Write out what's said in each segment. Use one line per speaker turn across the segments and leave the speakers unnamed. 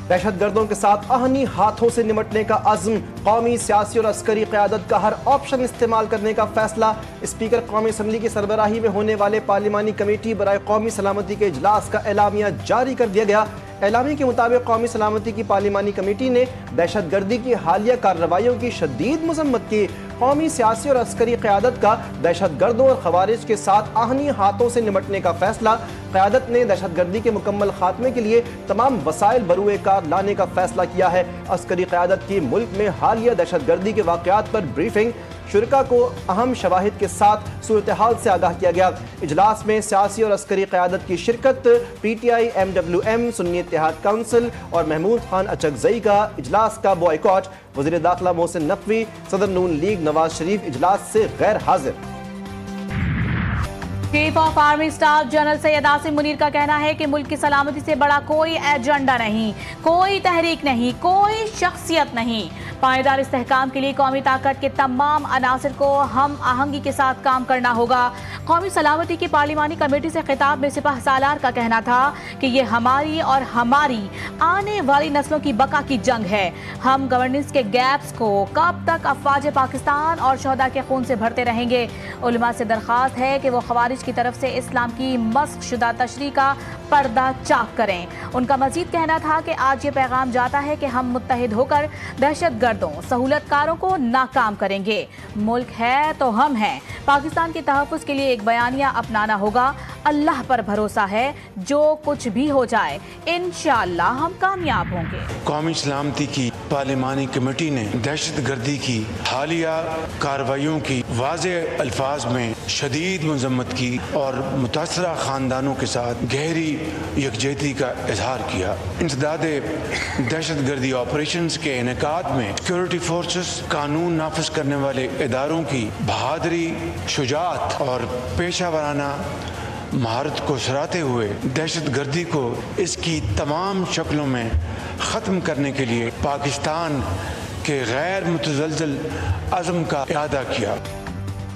दहशत गर्दों के साथ आहनी हाथों से निमटने का अज़्म, कौमी सियासी और अस्करी क़यादत का हर ऑप्शन इस्तेमाल करने का फैसला। स्पीकर कौमी असम्बली की सरबराही में होने वाले पार्लिमानी कमेटी बराए कौमी सलामती के इजलास का एलामिया जारी कर दिया गया। एलामी के मुताबिक कौमी सलामती की पार्लिमानी कमेटी ने दहशत गर्दी की हालिया कार्रवाइयों की शदीद मजम्मत की। कौमी सियासी और अस्करी क़यादत का दहशत गर्दों और खवारिज के साथ आहनी हाथों से निमटने का फैसला। क़यादत ने दहशत गर्दी के मुकम्मल खात्मे के लिए तमाम वसाइल बरूए कार लाने का फैसला किया है। अस्करी क़यादत की मुल्क में हालिया दहशत गर्दी के वाक़यात पर ब्रीफिंग, शुरका को अहम शवाहिद के साथ सूरत हाल से आगाह किया गया। इजलास में सियासी और अस्करी क़यादत की शिरकत। PTI, MWM, सुन्नी इत्तेहाद काउंसिल और महमूद खान अचकज़ई का इजलास का बॉयकॉट। वज़ीर दाखिला मोहसिन नकवी, सदर नून लीग नवाज शरीफ इजलास से गैर हाजिर।
Chief of army staff general Syed Asim Munir का कहना है कि मुल्क की सलामती से बड़ा कोई एजेंडा नहीं, कोई तहरीक नहीं, कोई शख्सियत नहीं। पायदार इस्तेहकाम के लिए कौमी ताकत के तमाम अनासर को हम आहंगी के साथ काम करना होगा। कौमी सलामती की पार्लिमानी कमेटी से खिताब में सिपाह सालार का कहना था कि ये हमारी और हमारी आने वाली नस्लों की बका की जंग है। हम गवर्नेंस के गैप्स को कब तक अफवाज पाकिस्तान और शहदा के खून से भरते रहेंगे। उलमा से दरख्वास्त है कि वो खवारिज की तरफ से इस्लाम की मस्ख शुदा तशरीह का पर्दा चाक करें। उनका मजीद कहना था कि आज ये पैगाम जाता है कि हम मुत्तहिद होकर दहशत गर्दों, सहूलतकारों को नाकाम करेंगे। मुल्क है तो हम हैं। पाकिस्तान के तहफ़्फ़ुज़ के लिए एक बयानिया अपनाना होगा। अल्लाह पर भरोसा है, जो कुछ भी हो जाए इंशाअल्लाह हम कामयाब होंगे।
कौमी सलामती की पार्लिमानी कमेटी ने दहशत गर्दी की हालिया कार्रवाइयों की वाज़ेह अल्फाज में शदीद मजम्मत की और मुतासरा ख़ानदानों के साथ गहरी यकजहती का इजहार किया। इंसदाद दहशत गर्दी ऑपरेशंस के इनेकाद में सिक्योरिटी फोर्सेस, कानून नाफिज करने वाले इदारों की बहादुरी, शुजाअत और पेशा वाराना महारत को सराहते हुए दहशत गर्दी को इसकी तमाम शक्लों में ख़त्म करने के लिए पाकिस्तान के गैर मुतज़लज़ल अज़्म का इरादा किया।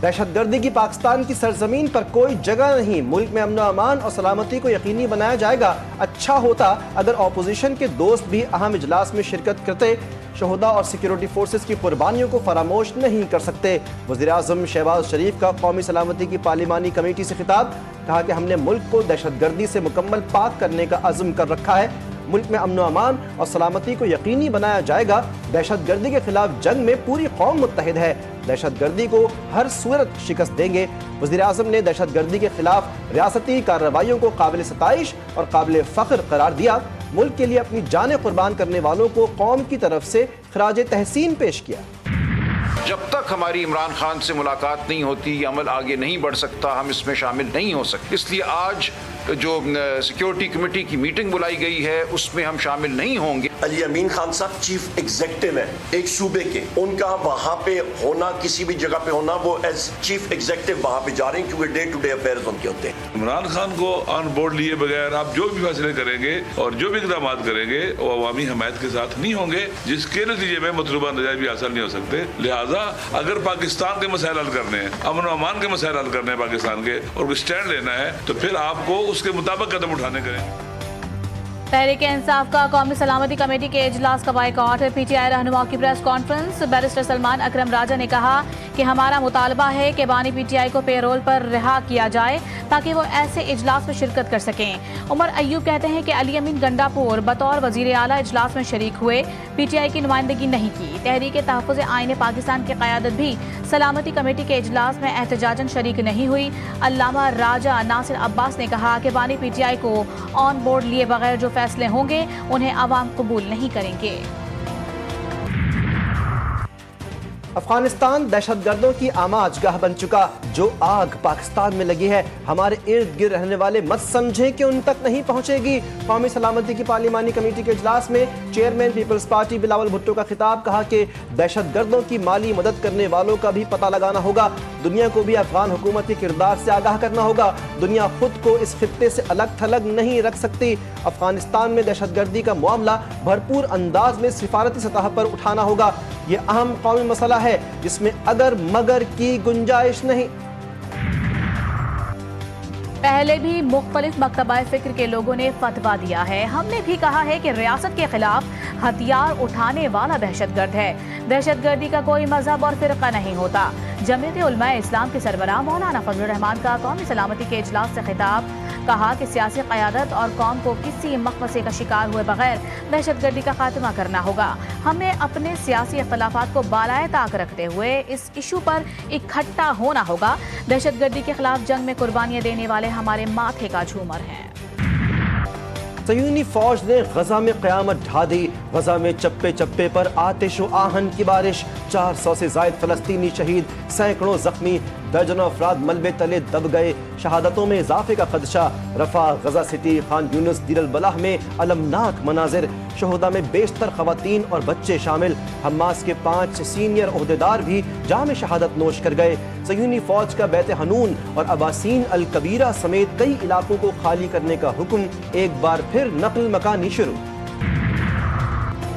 दहशत गर्दी की पाकिस्तान की सरजमीन पर कोई जगह नहीं। मुल्क में अमन अमान और सलामती को यकीनी बनाया जाएगा। अच्छा होता अगर अपोजिशन के दोस्त भी अहम इजलास में शिरकत करते। शहदा और सिक्योरिटी फोर्सेस की कुर्बानियों को फरामोश नहीं कर सकते। वज़ीर आज़म शहबाज शरीफ का कौमी सलामती की पार्लिमानी कमेटी से खिताब, कहा कि हमने मुल्क को दहशत गर्दी से मुकम्मल पाक करने का अज़्म कर रखा है। मुल्क में अमन अमान और सलामती को यकीनी बनाया जाएगा। दहशत गर्दी के खिलाफ जंग में पूरी कौम मुत्तहिद है। दहशत गर्दी को हर सूरत शिकस्त देंगे। वज़ीर आज़म ने दहशत गर्दी के खिलाफ रियासती कार्रवाइयों को काबिल सताइश और काबिल फ़ख्र करार दिया। मुल्क के लिए अपनी जानें कुर्बान करने वालों को कौम की तरफ से खराज तहसीन पेश किया।
जब तक हमारी इमरान खान से मुलाकात नहीं होती, ये अमल आगे नहीं बढ़ सकता, हम इसमें शामिल नहीं हो सकते। इसलिए आज जो सिक्योरिटी कमेटी की मीटिंग बुलाई गई है उसमें हम शामिल नहीं होंगे।
अली अमीन खान साहब चीफ एग्जीक्यूटिव है एक सूबे के, उनका वहाँ पे होना, किसी भी जगह पे होना, वो एज चीफ एग्जीक्यूटिव वहाँ पे जा रहे हैं क्योंकि डे टू डे अफेयर्स उनके होते हैं।
इमरान खान को ऑन बोर्ड लिए बगैर आप जो भी फैसले करेंगे और जो भी इकदाम करेंगे वो अवामी हमायत के साथ नहीं होंगे, जिसके नतीजे में मतलूबा नतीजे भी हासिल नहीं हो सकते। लिहाजा अगर पाकिस्तान के मसाइल हल करने हैं, अमन और अमान के मसाइल हल करने हैं पाकिस्तान के, और स्टैंड लेना है तो फिर आपको उसके मुताबिक कदम उठाने करें।
तहरीक इंसाफ का कौमी सलामती कमेटी के इजलास का बायकॉट। PTI रहनुमाओं की प्रेस कॉन्फ्रेंस। बैरिस्टर सलमान अकरम राजा ने कहा कि हमारा मुतालबा है कि बानी PTI को पेरोल पर रिहा किया जाए ताकि वो ऐसे इजलास में शिरकत कर सकें। उमर अयूब कहते हैं कि अली अमीन गंडापुर बतौर वजीर आला इजलास में शरीक हुए, PTI की नुमाइंदगी नहीं की। तहरीक तहफ़्फ़ुज़ आईन पाकिस्तान की क़यादत भी सलामती कमेटी के इजलास में एहतजाजन शरीक नहीं हुई। अल्लामा राजा नासिर अब्बास ने कहा कि बानी PTI को ऑन बोर्ड लिए बगैर जो फैसले होंगे उन्हें अवाम कबूल नहीं करेंगे।
अफगानिस्तान दहशत गर्दों की आमाजगाह बन चुका। जो आग पाकिस्तान में लगी है हमारे इर्द गिर्द रहने वाले मत समझें कि उन तक नहीं पहुंचेगी। कौमी सलामती की पार्लिमानी कमेटी के इजलास में चेयरमैन पीपल्स पार्टी बिलावल भुट्टो का खिताब, कहा कि दहशत गर्दों की माली मदद करने वालों का भी पता लगाना होगा। दुनिया को भी अफगान हुकूमत के किरदार से आगाह करना होगा। दुनिया खुद को इस खित्ते से अलग थलग नहीं रख सकती। अफगानिस्तान में दहशत गर्दी का मामला भरपूर अंदाज में सिफारती सतह पर उठाना होगा। ये अहम कौमी मसला है जिसमें अगर मगर की गुंजाइश नहीं।
पहले भी मुख्तलिफ मकतबा फ़िक्र के लोगों ने फतवा दिया है। हमने भी कहा है कि रियासत के खिलाफ हथियार उठाने वाला दहशतगर्द है। दहशतगर्दी का कोई मजहब और फ़िरका नहीं होता। जमीयत उलमा इस्लाम के सरबराह मौलाना फजलुर रहमान का कौमी सलामती के इजलास से खिताब, कहा कि सियासी क़यादत और कौम को किसी मक़मसे का शिकार हुए बगैर दहशतगर्दी का खात्मा करना होगा। हमें अपने सियासी इख्तलाफात को बालाए ताक रखते हुए इस इशू पर इकट्ठा होना होगा। दहशतगर्दी के खिलाफ जंग में कुर्बानियाँ देने वाले हमारे माथे का झूमर हैं।
सयूनी फौज ने गजा में क़यामत ढा दी। गजा में चप्पे चप्पे पर आतिश व आहन की बारिश। 400 से ज़ायद फ़लस्तीनी शहीद, सैकड़ों ज़ख्मी, दर्जनों अफराद मलबे तले दब गए। शहादतों में इजाफे का खदशा। रफा, गजा सिटी, खान यूनुस, दीर अल बलाह में अलमनाक मनाजिर। शहदा में बेशतर ख़वातीन और बच्चे शामिल। हमास के 5 सीनियर ओहदेदार भी जाम शहादत नोश कर गए। सयूनी फौज का बैत हनून और अबासीन अल कबीरा समेत कई इलाकों को खाली करने का हुक्म। एक बार फिर नकल मकानी शुरू।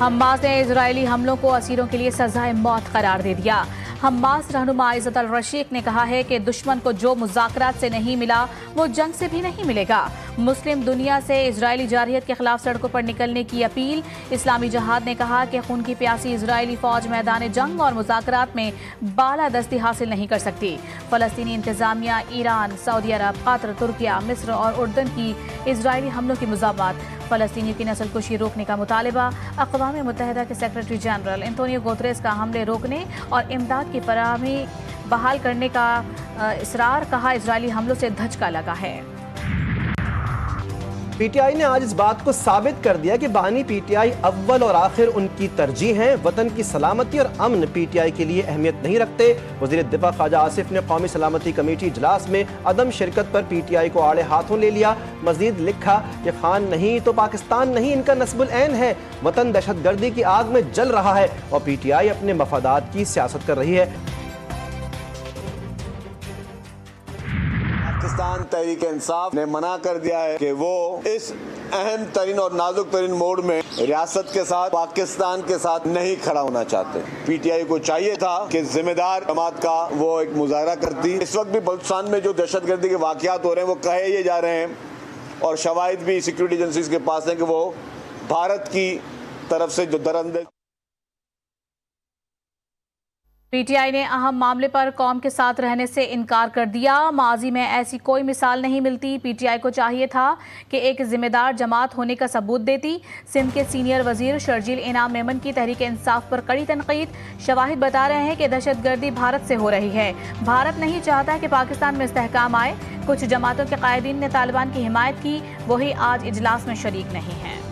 हमास ने इजरायली हमलों को असीरों के लिए सजाए मौत करार दे दिया। हमास रहनुमा इज़्ज़त अल रशीक ने कहा है कि दुश्मन को जो मुज़ाकरात से नहीं मिला वो जंग से भी नहीं मिलेगा। मुस्लिम दुनिया से इजरायली जारहियत के खिलाफ सड़कों पर निकलने की अपील। इस्लामी जहाद ने कहा कि खून की प्यासी इजरायली फौज मैदान जंग और मुज़ाकरात में बालादस्ती हासिल नहीं कर सकती। फ़लस्तीनी इंतज़ामिया ईरान, सऊदी अरब, कतर, तुर्किया, मिस्र और उर्दन की इजरायली हमलों की मुज़ाहमत। फ़लस्तीनियों की नस्ल कुशी रोकने का मुतालबा। अक़वाम मुत्तहिदा के सेक्रेटरी जनरल एंटोनियो गुतरेस का हमले रोकने और इमदाद की फराहमी बहाल करने का इसरार। कहा इजरायली हमलों से धचका लगा है।
पीटीआई ने आज इस बात को साबित कर दिया कि बानी पीटीआई अव्वल और आखिर उनकी तरजीह हैं। वतन की सलामती और अमन पीटीआई के लिए अहमियत नहीं रखते। वज़ीर दिफा ख्वाजा आसिफ ने कौमी सलामती कमेटी इजलास में अदम शिरकत पर पीटीआई को आड़े हाथों ले लिया। मजीद लिखा कि खान नहीं तो पाकिस्तान नहीं, इनका नस्बुल ऐन है। वतन दहशतगर्दी की आग में जल रहा है और पीटीआई अपने मफादात की सियासत कर रही है।
पाकिस्तान तहरीक इंसाफ ने मना कर दिया है कि वो इस अहम तरीन और नाजुक तरीन मोड़ में रियासत के साथ, पाकिस्तान के साथ नहीं खड़ा होना चाहते। पीटीआई को चाहिए था कि जिम्मेदार जमात का वो एक मुजाहरा करती। इस वक्त भी बलूचिस्तान में जो दहशतगर्दी के वाक़यात हो रहे हैं वो कहे ये जा रहे हैं और शवाहिद भी सिक्योरिटी एजेंसीज के पास हैं कि वो भारत की तरफ से जो दरअंदाज।
पीटीआई ने अहम मामले पर कौम के साथ रहने से इनकार कर दिया। माजी में ऐसी कोई मिसाल नहीं मिलती। पीटीआई को चाहिए था कि एक जिम्मेदार जमात होने का सबूत देती। सिंध के सीनियर वजीर शर्जील इनाम मेमन की तहरीक इंसाफ पर कड़ी तनकीद। शवाहिद बता रहे हैं कि दहशतगर्दी भारत से हो रही है। भारत नहीं चाहता कि पाकिस्तान में इस्तेहकाम आए। कुछ जमातों के कायदीन ने तालिबान की हिमायत की, वही आज इजलास में शरीक नहीं है।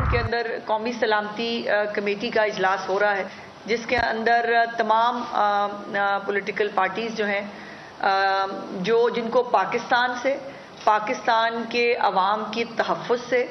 के अंदर कौमी सलामती कमेटी का इजलास हो रहा है, जिसके अंदर तमाम पॉलिटिकल पार्टीज़ जो हैं जो जिनको पाकिस्तान से, पाकिस्तान के अवाम की तहफ़्फ़ुज़ से,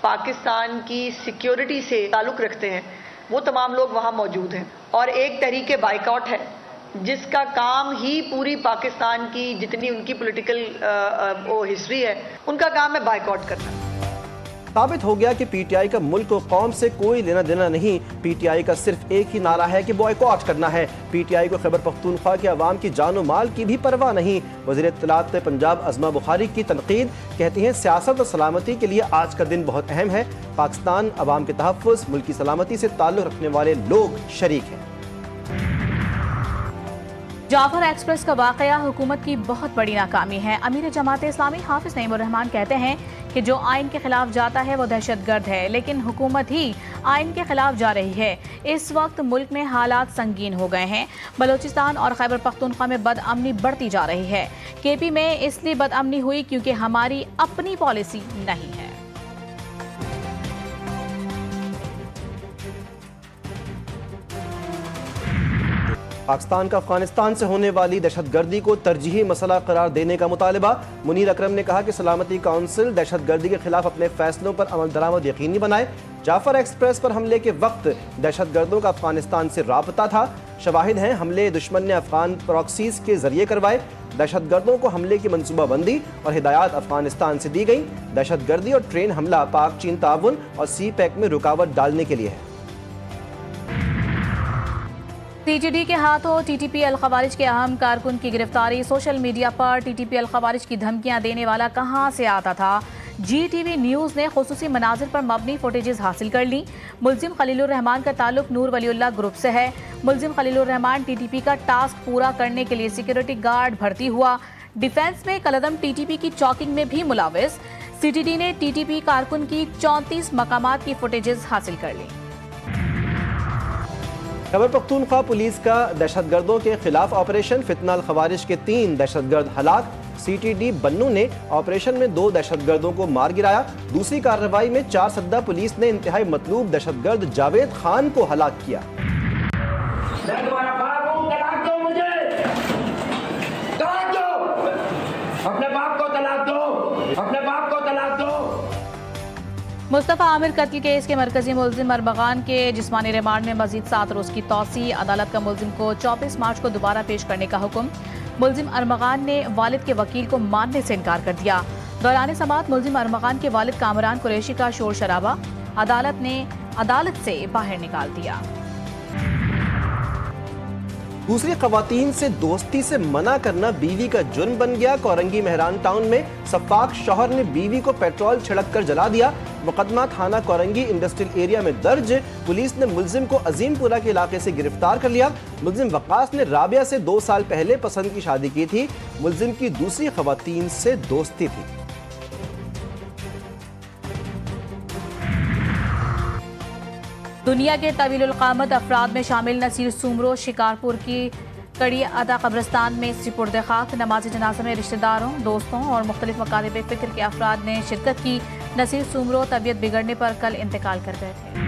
पाकिस्तान की सिक्योरिटी से ताल्लुक़ रखते हैं, वो तमाम लोग वहाँ मौजूद हैं। और एक तहरीक बाइकआउट है जिसका काम ही पूरी पाकिस्तान की जितनी उनकी पॉलिटिकल वो हिस्ट्री है, उनका काम है बाइकआउट करना।
साबित हो गया कि पीटीआई का मुल्क और कौम से कोई लेना देना नहीं। पीटीआई का सिर्फ एक ही नारा है कि बॉयकॉट करना है। पीटीआई को खैबर पख्तूनख्वा के अवाम की जान और माल की भी परवाह नहीं। वज़ीर इत्तलात पंजाब अज़मा बुखारी की तनकीद, कहती हैं सियासत और सलामती के लिए आज का दिन बहुत अहम है। पाकिस्तान अवाम के तहफ़्फ़ुज़, मुल्क की सलामती से ताल्लुक़ रखने वाले लोग शरीक हैं।
जाफर एक्सप्रेस का वाक़या हुकूमत की बहुत बड़ी नाकामी है। अमीर जमात इस्लामी हाफिज नईमुर रहमान कहते हैं कि जो आइन के खिलाफ जाता है वो दहशतगर्द है, लेकिन हुकूमत ही आइन के खिलाफ जा रही है। इस वक्त मुल्क में हालात संगीन हो गए हैं। बलूचिस्तान और खैबर पख्तूनख्वा में बदअमनी बढ़ती जा रही है। केपी में इसलिए बदअमनी हुई क्योंकि हमारी अपनी पॉलिसी नहीं है।
पाकिस्तान का अफगानिस्तान से होने वाली दहशतगर्दी को तरजीही मसला करार देने का मुतालबा। मुनीर अकरम ने कहा कि सलामती काउंसिल दहशतगर्दी के खिलाफ अपने फैसलों पर अमल दरामद यकीनी बनाए। जाफर एक्सप्रेस पर हमले के वक्त दहशतगर्दों का अफगानिस्तान से राबता था। शवाहिद हैं हमले दुश्मन ने अफगान प्रॉक्सीज के जरिए करवाए। दहशतगर्दों को हमले की मनसूबाबंदी और हिदायत अफगानिस्तान से दी गई। दहशतगर्दी और ट्रेन हमला पाक चीन ताउन और सी पैक में रुकावट डालने के लिए है।
TTD के हाथों TTP अल-खवारिज के अहम कारकुन की गिरफ्तारी। सोशल मीडिया पर TTP अल-खवारिज की धमकियां देने वाला कहां से आता था? GTV न्यूज़ ने खुसूसी मनाजिर पर मबनी फुटेजेस हासिल कर ली। मुल्जिम खलीलुर रहमान का ताल्लुक नूर वलीउल्लाह ग्रुप से है। मुल्जिम खलीलुर रहमान TTP का टास्क पूरा करने के लिए सिक्योरिटी गार्ड भर्ती हुआ। डिफेंस में कलदम TTP की चौकिंग में भी मुलाविस। CTD ने TTP कारकुन की 34 मकामात की फुटेजेस हासिल कर ली।
खैबर पख्तूनख्वा पुलिस का दहशतगर्दों के खिलाफ ऑपरेशन, फितना अल खवारिज के 3 दहशतगर्द हलाक। CTD बन्नू ने ऑपरेशन में 2 दहशतगर्दों को मार गिराया। दूसरी कार्रवाई में 4 सद्दा पुलिस ने इंतहाई मतलूब दहशतगर्द जावेद खान को हलाक किया।
मुस्तफ़ा आमिर कत्ल केस के मरकजी मुल्जिम अरमगान के जिस्मानी रिमांड में मजीद 7 रोज की तौसी। अदालत का मुल्जिम को 24 मार्च को दोबारा पेश करने का हुक्म। मुल्जिम अरमगान ने वालिद के वकील को मानने से इनकार कर दिया। दौरान समाअत मुल्जिम अरमगान के वालिद कामरान कुरैशी का शोर शराबा अदालत ने अदालत से बाहर निकाल दिया।
दूसरी खवातीन से दोस्ती से मना करना बीवी का जुर्म बन गया। कोरंगी मेहरान टाउन में सफाक शौहर ने बीवी को पेट्रोल छिड़क कर जला दिया। मुकदमा थाना कोरंगी इंडस्ट्रियल एरिया में दर्ज। पुलिस ने मुल्जिम को अजीमपुरा के इलाके से गिरफ्तार कर लिया। मुल्जिम वकास ने राबिया से 2 साल पहले पसंद की शादी की थी। मुल्जिम की दूसरी खवातीन से दोस्ती थी।
दुनिया के तवीलुल क़ामत अफराद में शामिल नसीर सुमरो शिकारपुर की कड़ी अदा कब्रिस्तान में सिपुर्द खाक। नमाज जनाजा में रिश्तेदारों, दोस्तों और मुख्तलिफ मकातिब फ़िक्र के अफराद ने शिरकत की। नसीर सुमरो तबीयत बिगड़ने पर कल इंतकाल कर गए थे।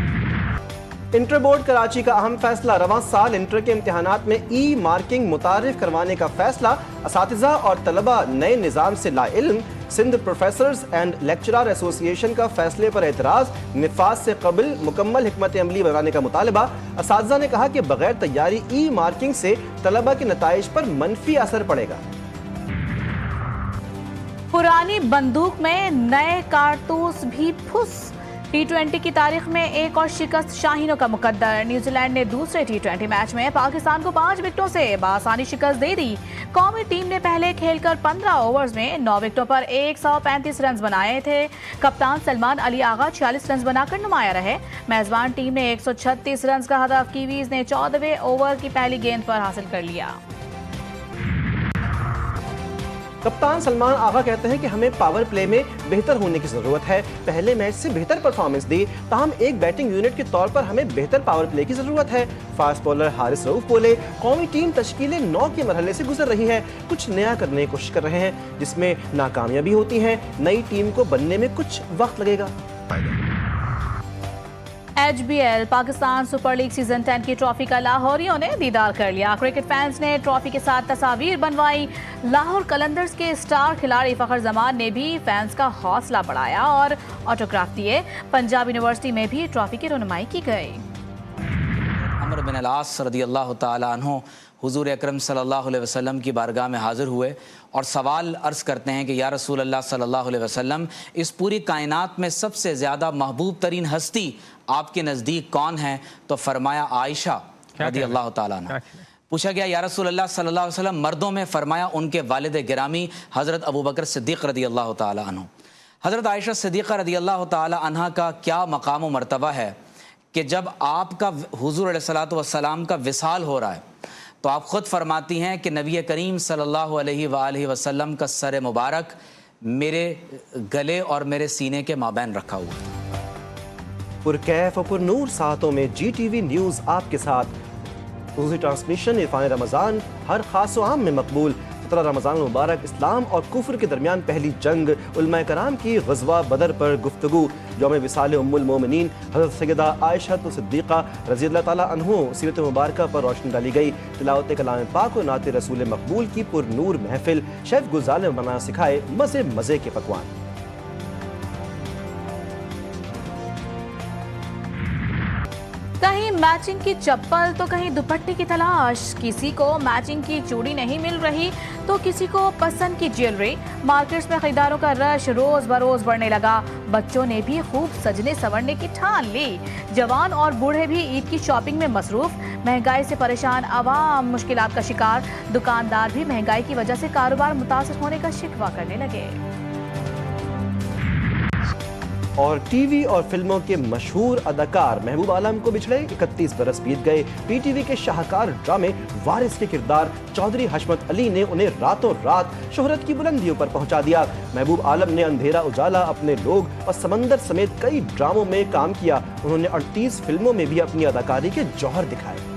इंटर बोर्ड कराची का अहम फैसला। रवां साल इंटर के इम्तिहानात में ई मार्किंग मुतारिफ करवाने का फैसला। असातिज़ा और तलबा नए निज़ाम से लाइल्म। Sindh professors and lecturer association का फैसले पर एतराज़। निफाज से कबल मुकम्मल हिकमत अमली बनाने का मुतालबा। असातिज़ा ने कहा कि बगैर तैयारी ई मार्किंग से तलबा के नताइज पर मनफी असर पड़ेगा।
पुरानी बंदूक में नए कारतूस भी फुस। T20 की तारीख में एक और शिकस्त शाहीनों का मुकद्दर। न्यूजीलैंड ने दूसरे T20 मैच में पाकिस्तान को 5 विकेटों से बआसानी शिकस्त दे दी। कौमी टीम ने पहले खेलकर 15 ओवर्स में 9 विकेटों पर 135 रन बनाए थे। कप्तान सलमान अली आगा 46 रन बनाकर नुमाया रहे। मेजबान टीम ने 136 रन का हदफ कीवीज ने 14वें ओवर की पहली गेंद पर हासिल कर लिया।
कप्तान सलमान आगा कहते हैं कि हमें पावर प्ले में बेहतर होने की ज़रूरत है। पहले मैच से बेहतर परफॉर्मेंस दी, ताहम एक बैटिंग यूनिट के तौर पर हमें बेहतर पावर प्ले की ज़रूरत है। फास्ट बॉलर हारिस रऊफ बोले, कौमी टीम तश्कील 9 के मरहले से गुजर रही है। कुछ नया करने की कोशिश कर रहे हैं, जिसमें नाकामियां भी होती हैं। नई टीम को बनने में कुछ वक्त लगेगा।
HBL Pakistan super league season 10 की ट्रॉफी का लाहौरियों ने दीदार कर लिया। क्रिकेट फैंस ने ट्रॉफी के साथ तस्वीर बनवाई। लाहौर कलंदर्स के स्टार खिलाड़ी फखर जमान ने भी फैंस का हौसला बढ़ाया और ऑटोग्राफ दिए। पंजाब यूनिवर्सिटी में भी ट्रॉफी की रनुमाई की गई।
अमर बिन अल-आस रदियल्लाहु ताला अन्हु हुजूर अकरम सल्लल्लाहु अलैहि वसल्लम की बारगाह में हाजिर हुए और सवाल अर्ज़ करते हैं कि या रसूल अल्लाह सल्लल्लाहु अलैहि वसल्लम, इस पूरी कायनात में सबसे ज़्यादा महबूब तरीन हस्ती आपके नज़दीक कौन है? तो फरमाया आयशा रदियल्लाहु ताला अन्हा। पूछा गया या रसूल अल्लाह सल्लल्लाहु अलैहि वसल्लम मर्दों में? फरमाया उनके वालिद गिरामी हज़रत अबू बकर सिद्दीक़ रदियल्लाहु ताला अन्हु। हज़रत आयशा सिद्दीक़ा रदियल्लाहु ताला अन्हा का क्या मकाम व मर्तबा है कि जब आपका हुज़ूर अलैहिस्सलातु वस्सलाम का विसाल हो रहा है तो आप ख़ुद फरमाती हैं कि नबी करीम सल्लल्लाहु अलैहि वसल्लम का सर मुबारक मेरे गले और मेरे सीने के माबैन रखा हुआ।
पुरकैफ और पुरनूर सातों में GTV न्यूज़ आपके साथ। दूसरी ट्रांसमिशन इरफान रमज़ान हर खास व आम में मकबूल। 17 रमज़ान मुबारक इस्लाम और कुफ्र के दरमियान पहली जंग, उलमा कराम की ग़ज़वा बदर पर गुफ्तगू। यौम विसाल उम्मुल मोमिनीन हज़रत सैयदा आयशा सिद्दीक़ा रज़ियल्लाहु ताला अन्हु सीरत मुबारका पर रोशनी डाली गई। तिलावत कलाम पाक और नात रसूल मकबूल की पुरनूर महफिल। शेफ़ गुलजार ने बनाना सिखाए मज़े मज़े के पकवान।
कहीं मैचिंग की चप्पल तो कहीं दुपट्टे की तलाश, किसी को मैचिंग की चूड़ी नहीं मिल रही तो किसी को पसंद की ज्वेलरी। मार्केट्स में खरीदारों का रश रोज बरोज बढ़ने लगा। बच्चों ने भी खूब सजने संवरने की ठान ली। जवान और बूढ़े भी ईद की शॉपिंग में मसरूफ। महंगाई से परेशान आवाम मुश्किलात का शिकार। दुकानदार भी महंगाई की वजह से कारोबार मुतासिर होने का शिकवा करने लगे।
और टीवी और फिल्मों के मशहूर अदाकार महबूब आलम को बिछड़े 31 बरस बीत गए। पीटीवी के शाहकार ड्रामे वारिस के किरदार चौधरी हशमत अली ने उन्हें रातों रात शोहरत की बुलंदियों पर पहुंचा दिया। महबूब आलम ने अंधेरा उजाला, अपने लोग और समंदर समेत कई ड्रामों में काम किया। उन्होंने 38 फिल्मों में भी अपनी अदाकारी के जौहर दिखाए।